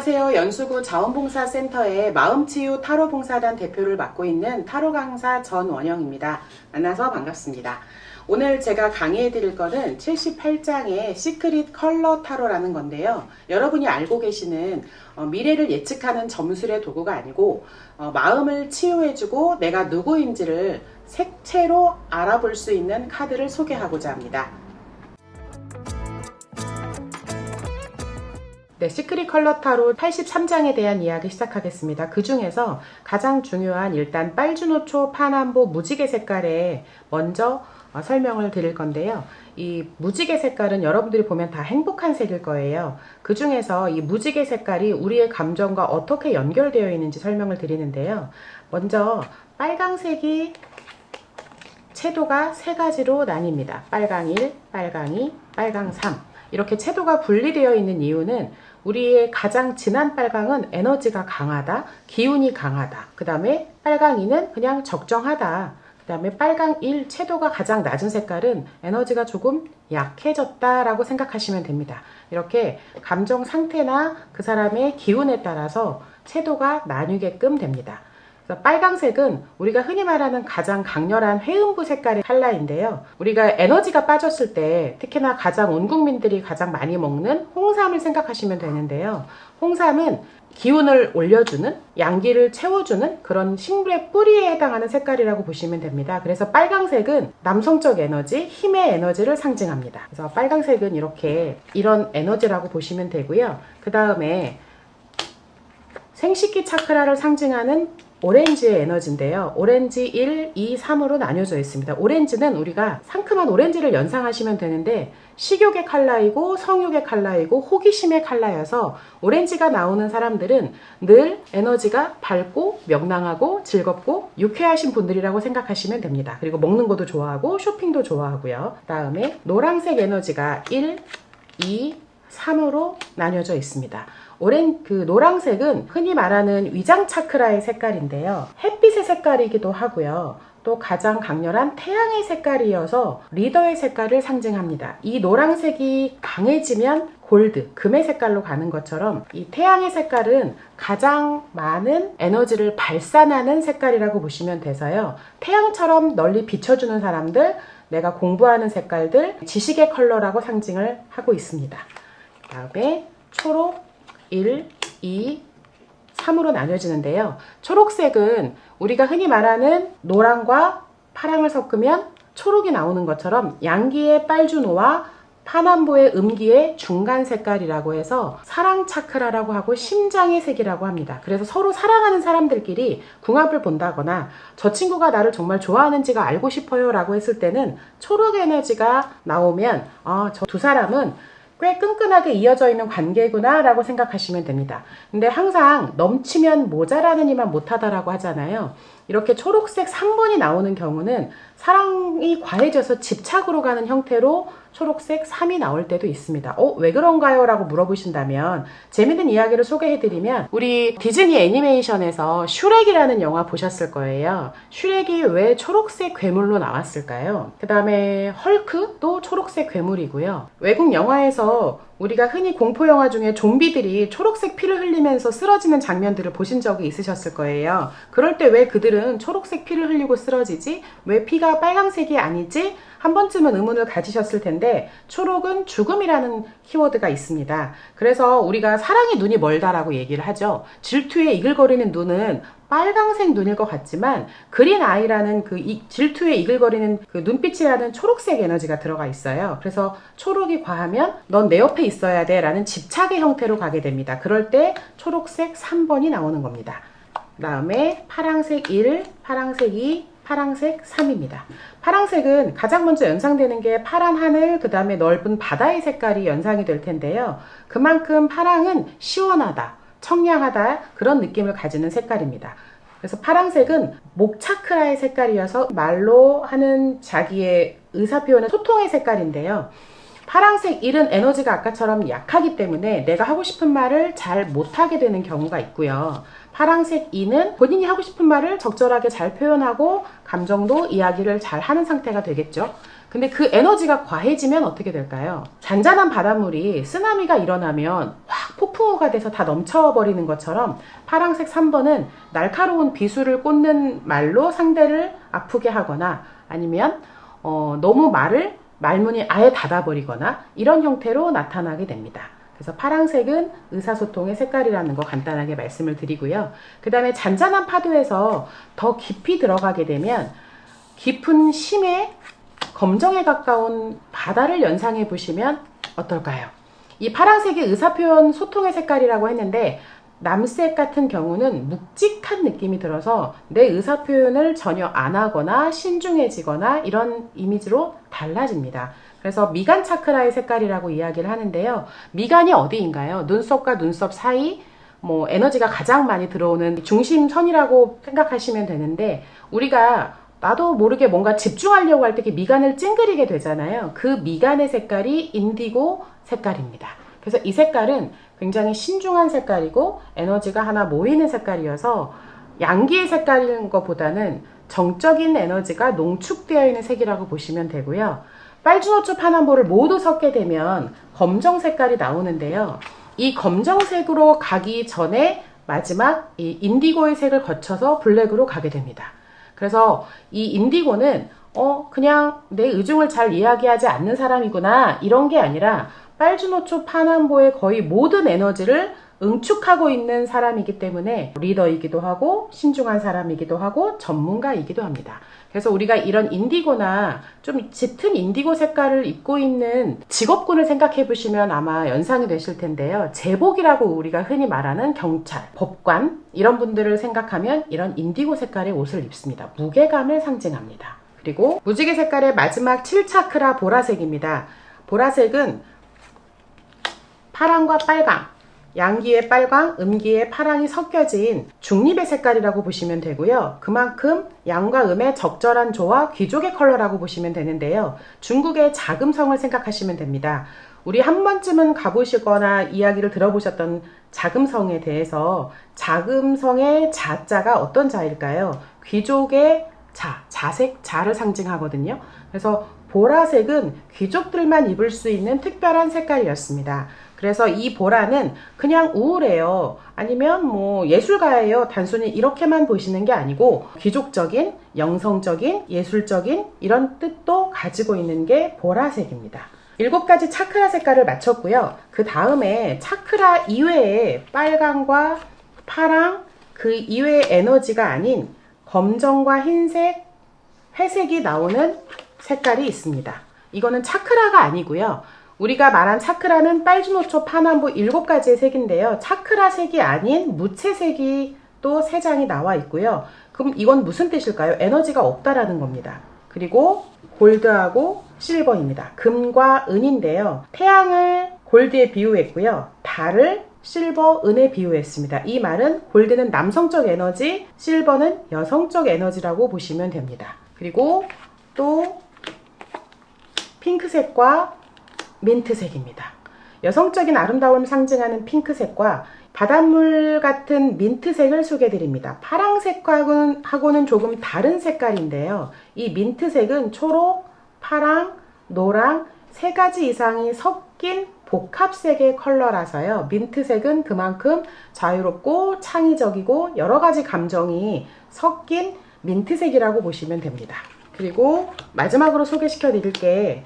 안녕하세요. 연수구 자원봉사센터의 마음치유 타로봉사단 대표를 맡고 있는 타로 강사 전원영입니다. 만나서 반갑습니다. 오늘 제가 강의해 드릴 거는 78장의 시크릿 컬러 타로라는 건데요. 여러분이 알고 계시는 미래를 예측하는 점술의 도구가 아니고 마음을 치유해주고 내가 누구인지를 색채로 알아볼 수 있는 카드를 소개하고자 합니다. 네, 시크릿 컬러 타로 83장에 대한 이야기 시작하겠습니다. 그 중에서 가장 중요한 일단 빨주노초, 파남보, 무지개 색깔에 먼저 설명을 드릴 건데요. 이 무지개 색깔은 여러분들이 보면 다 행복한 색일 거예요. 그 중에서 이 무지개 색깔이 우리의 감정과 어떻게 연결되어 있는지 설명을 드리는데요. 먼저 빨강색이 채도가 세 가지로 나뉩니다. 빨강 1, 빨강 2, 빨강 3 이렇게 채도가 분리되어 있는 이유는 우리의 가장 진한 빨강은 에너지가 강하다, 기운이 강하다. 그 다음에 빨강 2는 그냥 적정하다. 그 다음에 빨강 1 채도가 가장 낮은 색깔은 에너지가 조금 약해졌다라고 생각하시면 됩니다. 이렇게 감정 상태나 그 사람의 기운에 따라서 채도가 나뉘게끔 됩니다. 그래서 빨강색은 우리가 흔히 말하는 가장 강렬한 회음부 색깔의 컬러인데요. 우리가 에너지가 빠졌을 때 특히나 가장 온 국민들이 가장 많이 먹는 홍삼을 생각하시면 되는데요. 홍삼은 기운을 올려주는, 양기를 채워주는 그런 식물의 뿌리에 해당하는 색깔이라고 보시면 됩니다. 그래서 빨강색은 남성적 에너지, 힘의 에너지를 상징합니다. 그래서 빨강색은 이런 에너지라고 보시면 되고요. 그 다음에 생식기 차크라를 상징하는 오렌지의 에너지인데요. 오렌지 1, 2, 3으로 나뉘어져 있습니다. 오렌지는 우리가 상큼한 오렌지를 연상하시면 되는데 식욕의 컬러이고 성욕의 컬러이고 호기심의 컬러여서 오렌지가 나오는 사람들은 늘 에너지가 밝고 명랑하고 즐겁고 유쾌하신 분들이라고 생각하시면 됩니다. 그리고 먹는 것도 좋아하고 쇼핑도 좋아하고요. 그 다음에 노란색 에너지가 1, 2, 3으로 나뉘어져 있습니다. 노란색은 흔히 말하는 위장 차크라의 색깔인데요. 햇빛의 색깔이기도 하고요. 또 가장 강렬한 태양의 색깔이어서 리더의 색깔을 상징합니다. 이 노란색이 강해지면 골드, 금의 색깔로 가는 것처럼 이 태양의 색깔은 가장 많은 에너지를 발산하는 색깔이라고 보시면 돼서요. 태양처럼 널리 비춰주는 사람들, 내가 공부하는 색깔들, 지식의 컬러라고 상징을 하고 있습니다. 그 다음에 초록, 1, 2, 3으로 나뉘어지는데요. 초록색은 우리가 흔히 말하는 노랑과 파랑을 섞으면 초록이 나오는 것처럼 양기의 빨주노와 파남보의 음기의 중간 색깔이라고 해서 사랑 차크라라고 하고 심장의 색이라고 합니다. 그래서 서로 사랑하는 사람들끼리 궁합을 본다거나 저 친구가 나를 정말 좋아하는지가 알고 싶어요 라고 했을 때는 초록 에너지가 나오면 저 두 사람은 꽤 끈끈하게 이어져 있는 관계구나 라고 생각하시면 됩니다. 근데 항상 넘치면 모자라느니만 못하다라고 하잖아요. 이렇게 초록색 3번이 나오는 경우는 사랑이 과해져서 집착으로 가는 형태로 초록색 3이 나올 때도 있습니다. 왜 그런가요? 라고 물어보신다면 재밌는 이야기를 소개해드리면 우리 디즈니 애니메이션에서 슈렉이라는 영화 보셨을 거예요. 슈렉이 왜 초록색 괴물로 나왔을까요? 그 다음에 헐크도 초록색 괴물이고요. 외국 영화에서 우리가 흔히 공포영화 중에 좀비들이 초록색 피를 흘리면서 쓰러지는 장면들을 보신 적이 있으셨을 거예요. 그럴 때 왜 그들은 초록색 피를 흘리고 쓰러지지? 왜 피가 빨강색이 아니지? 한 번쯤은 의문을 가지셨을 텐데 초록은 죽음이라는 키워드가 있습니다. 그래서 우리가 사랑의 눈이 멀다라고 얘기를 하죠. 질투에 이글거리는 눈은 빨강색 눈일 것 같지만 그린 아이라는 질투에 이글거리는 그 눈빛이라는 초록색 에너지가 들어가 있어요. 그래서 초록이 과하면 넌 내 옆에 있어야 돼 라는 집착의 형태로 가게 됩니다. 그럴 때 초록색 3번이 나오는 겁니다. 그 다음에 파랑색 1, 파랑색 2, 파랑색 3입니다. 파랑색은 가장 먼저 연상되는 게 파란 하늘, 그 다음에 넓은 바다의 색깔이 연상이 될 텐데요. 그만큼 파랑은 시원하다, 청량하다 그런 느낌을 가지는 색깔입니다. 그래서 파랑색은 목 차크라의 색깔이어서 말로 하는 자기의 의사표현은 소통의 색깔인데요. 파랑색 1은 에너지가 아까처럼 약하기 때문에 내가 하고 싶은 말을 잘 못하게 되는 경우가 있고요. 파랑색 2는 본인이 하고 싶은 말을 적절하게 잘 표현하고 감정도 이야기를 잘 하는 상태가 되겠죠. 근데 그 에너지가 과해지면 어떻게 될까요? 잔잔한 바닷물이 쓰나미가 일어나면 확 폭풍우가 돼서 다 넘쳐버리는 것처럼 파랑색 3번은 날카로운 비수를 꽂는 말로 상대를 아프게 하거나 아니면 너무 말문이 아예 닫아버리거나 이런 형태로 나타나게 됩니다. 그래서 파랑색은 의사소통의 색깔이라는 거 간단하게 말씀을 드리고요. 그 다음에 잔잔한 파도에서 더 깊이 들어가게 되면 깊은 심해 검정에 가까운 바다를 연상해 보시면 어떨까요? 이 파란색이 의사표현 소통의 색깔이라고 했는데 남색 같은 경우는 묵직한 느낌이 들어서 내 의사표현을 전혀 안 하거나 신중해지거나 이런 이미지로 달라집니다. 그래서 미간 차크라의 색깔이라고 이야기를 하는데요. 미간이 어디인가요? 눈썹과 눈썹 사이 에너지가 가장 많이 들어오는 중심선이라고 생각하시면 되는데 우리가 나도 모르게 뭔가 집중하려고 할 때 미간을 찡그리게 되잖아요. 그 미간의 색깔이 인디고 색깔입니다. 그래서 이 색깔은 굉장히 신중한 색깔이고 에너지가 하나 모이는 색깔이어서 양기의 색깔인 것보다는 정적인 에너지가 농축되어 있는 색이라고 보시면 되고요. 빨주노초 파남보를 모두 섞게 되면 검정 색깔이 나오는데요. 이 검정색으로 가기 전에 마지막 이 인디고의 색을 거쳐서 블랙으로 가게 됩니다. 그래서 이 인디고는 그냥 내 의중을 잘 이야기하지 않는 사람이구나 이런 게 아니라 빨주노초 파남보의 거의 모든 에너지를 응축하고 있는 사람이기 때문에 리더이기도 하고 신중한 사람이기도 하고 전문가이기도 합니다. 그래서 우리가 이런 인디고나 좀 짙은 인디고 색깔을 입고 있는 직업군을 생각해 보시면 아마 연상이 되실 텐데요. 제복이라고 우리가 흔히 말하는 경찰, 법관 이런 분들을 생각하면 이런 인디고 색깔의 옷을 입습니다. 무게감을 상징합니다. 그리고 무지개 색깔의 마지막 7차크라 보라색입니다. 보라색은 파랑과 빨강, 양기의 빨강, 음기의 파랑이 섞여진 중립의 색깔이라고 보시면 되고요. 그만큼 양과 음의 적절한 조화, 귀족의 컬러라고 보시면 되는데요. 중국의 자금성을 생각하시면 됩니다. 우리 한 번쯤은 가보시거나 이야기를 들어보셨던 자금성에 대해서 자금성의 자자가 어떤 자일까요? 귀족의 자색, 자를 상징하거든요. 그래서 보라색은 귀족들만 입을 수 있는 특별한 색깔이었습니다. 그래서 이 보라는 그냥 우울해요. 아니면 예술가예요. 단순히 이렇게만 보시는 게 아니고 귀족적인, 영성적인, 예술적인 이런 뜻도 가지고 있는 게 보라색입니다. 7가지 차크라 색깔을 맞췄고요. 그 다음에 차크라 이외에 빨강과 파랑 그 이외의 에너지가 아닌 검정과 흰색, 회색이 나오는 색깔이 있습니다. 이거는 차크라가 아니고요. 우리가 말한 차크라는 빨주노초 파남보 7가지의 색인데요. 차크라 색이 아닌 무채색이 또 3장이 나와 있고요. 그럼 이건 무슨 뜻일까요? 에너지가 없다라는 겁니다. 그리고 골드하고 실버입니다. 금과 은인데요. 태양을 골드에 비유했고요. 달을 실버, 은에 비유했습니다. 이 말은 골드는 남성적 에너지, 실버는 여성적 에너지라고 보시면 됩니다. 그리고 또 핑크색과 민트색입니다. 여성적인 아름다움을 상징하는 핑크색과 바닷물 같은 민트색을 소개해드립니다. 파랑색하고는 조금 다른 색깔인데요. 이 민트색은 초록, 파랑, 노랑 3가지 이상이 섞인 복합색의 컬러라서요. 민트색은 그만큼 자유롭고 창의적이고 여러가지 감정이 섞인 민트색이라고 보시면 됩니다. 그리고 마지막으로 소개시켜 드릴 게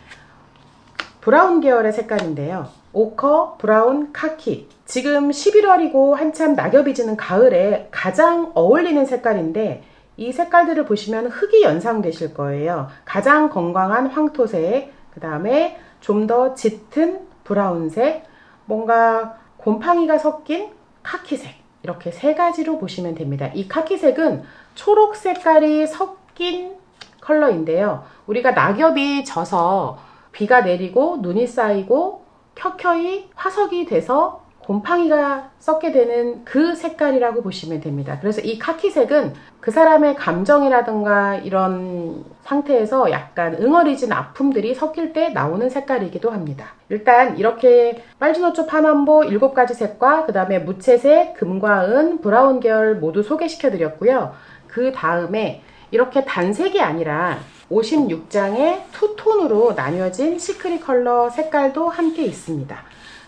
브라운 계열의 색깔인데요. 오커, 브라운, 카키. 지금 11월이고 한참 낙엽이 지는 가을에 가장 어울리는 색깔인데 이 색깔들을 보시면 흙이 연상되실 거예요. 가장 건강한 황토색, 그 다음에 좀 더 짙은 브라운색, 뭔가 곰팡이가 섞인 카키색, 이렇게 3가지로 보시면 됩니다. 이 카키색은 초록 색깔이 섞인 컬러인데요. 우리가 낙엽이 져서 비가 내리고 눈이 쌓이고 켜켜이 화석이 돼서 곰팡이가 썩게 되는 그 색깔이라고 보시면 됩니다. 그래서 이 카키색은 그 사람의 감정이라든가 이런 상태에서 약간 응어리진 아픔들이 섞일 때 나오는 색깔이기도 합니다. 일단 이렇게 빨주노초 파남보 7가지 색과 그 다음에 무채색, 금과 은, 브라운 계열 모두 소개시켜 드렸고요. 그 다음에 이렇게 단색이 아니라 56장의 투톤으로 나뉘어진 시크릿 컬러 색깔도 함께 있습니다.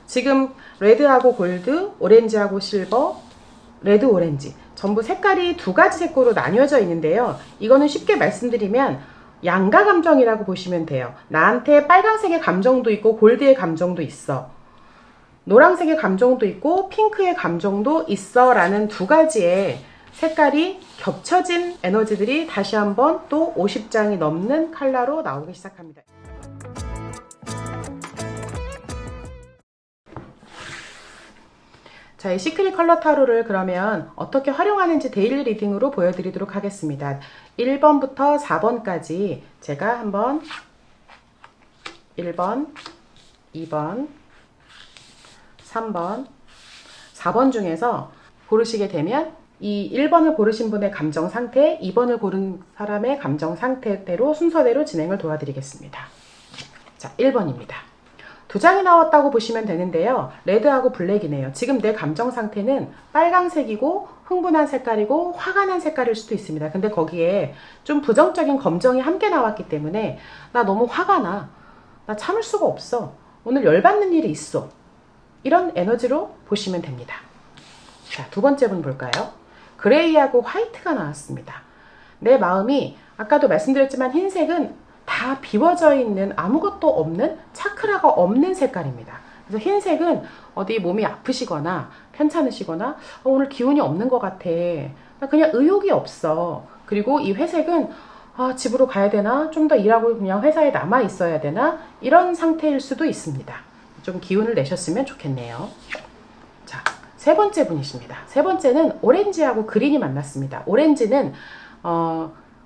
지금 레드하고 골드, 오렌지하고 실버, 레드 오렌지 전부 색깔이 두 가지 색으로 나뉘어져 있는데요. 이거는 쉽게 말씀드리면 양가 감정이라고 보시면 돼요. 나한테 빨간색의 감정도 있고 골드의 감정도 있어, 노란색의 감정도 있고 핑크의 감정도 있어 라는 두 가지의 색깔이 겹쳐진 에너지들이 다시 한번 또 50장이 넘는 컬러로 나오기 시작합니다. 자, 이 시크릿 컬러 타로를 그러면 어떻게 활용하는지 데일리 리딩으로 보여드리도록 하겠습니다. 1번부터 4번까지 제가 한번 1번, 2번, 3번, 4번 중에서 고르시게 되면 이 1번을 고르신 분의 감정 상태, 2번을 고른 사람의 감정 상태대로 순서대로 진행을 도와드리겠습니다. 자, 1번입니다. 두 장이 나왔다고 보시면 되는데요. 레드하고 블랙이네요. 지금 내 감정 상태는 빨강색이고 흥분한 색깔이고 화가 난 색깔일 수도 있습니다. 근데 거기에 좀 부정적인 감정이 함께 나왔기 때문에 나 너무 화가 나. 나 참을 수가 없어. 오늘 열받는 일이 있어. 이런 에너지로 보시면 됩니다. 자, 두 번째 분 볼까요? 그레이하고 화이트가 나왔습니다. 내 마음이 아까도 말씀드렸지만 흰색은 다 비워져 있는 아무것도 없는 차크라가 없는 색깔입니다. 그래서 흰색은 어디 몸이 아프시거나 편찮으시거나 오늘 기운이 없는 것 같아. 나 그냥 의욕이 없어. 그리고 이 회색은 집으로 가야 되나? 좀 더 일하고 그냥 회사에 남아 있어야 되나? 이런 상태일 수도 있습니다. 좀 기운을 내셨으면 좋겠네요. 자, 세 번째 분이십니다. 세 번째는 오렌지하고 그린이 만났습니다. 오렌지는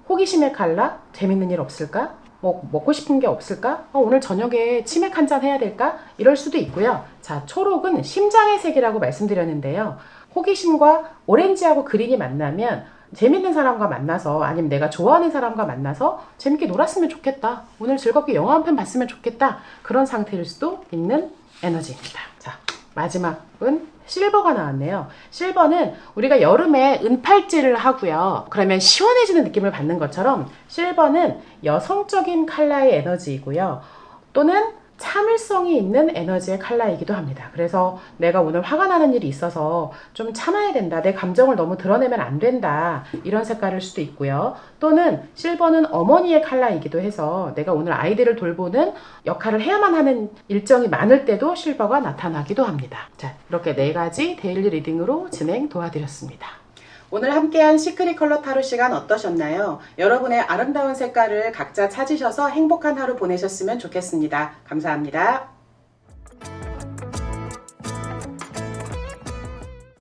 호기심의 컬러, 재밌는 일 없을까? 뭐 먹고 싶은 게 없을까? 오늘 저녁에 치맥 한잔 해야 될까? 이럴 수도 있고요. 자, 초록은 심장의 색이라고 말씀드렸는데요. 호기심과 오렌지하고 그린이 만나면 재밌는 사람과 만나서 아니면 내가 좋아하는 사람과 만나서 재밌게 놀았으면 좋겠다. 오늘 즐겁게 영화 한 편 봤으면 좋겠다. 그런 상태일 수도 있는 에너지입니다. 자, 마지막은 실버가 나왔네요. 실버는 우리가 여름에 은팔찌를 하고요. 그러면 시원해지는 느낌을 받는 것처럼 실버는 여성적인 컬러의 에너지이고요. 또는 참을성이 있는 에너지의 컬러이기도 합니다. 그래서 내가 오늘 화가 나는 일이 있어서 좀 참아야 된다. 내 감정을 너무 드러내면 안 된다. 이런 색깔일 수도 있고요. 또는 실버는 어머니의 컬러이기도 해서 내가 오늘 아이들을 돌보는 역할을 해야만 하는 일정이 많을 때도 실버가 나타나기도 합니다. 자, 이렇게 네 가지 데일리 리딩으로 진행 도와드렸습니다. 오늘 함께한 시크릿 컬러 타로 시간 어떠셨나요? 여러분의 아름다운 색깔을 각자 찾으셔서 행복한 하루 보내셨으면 좋겠습니다. 감사합니다.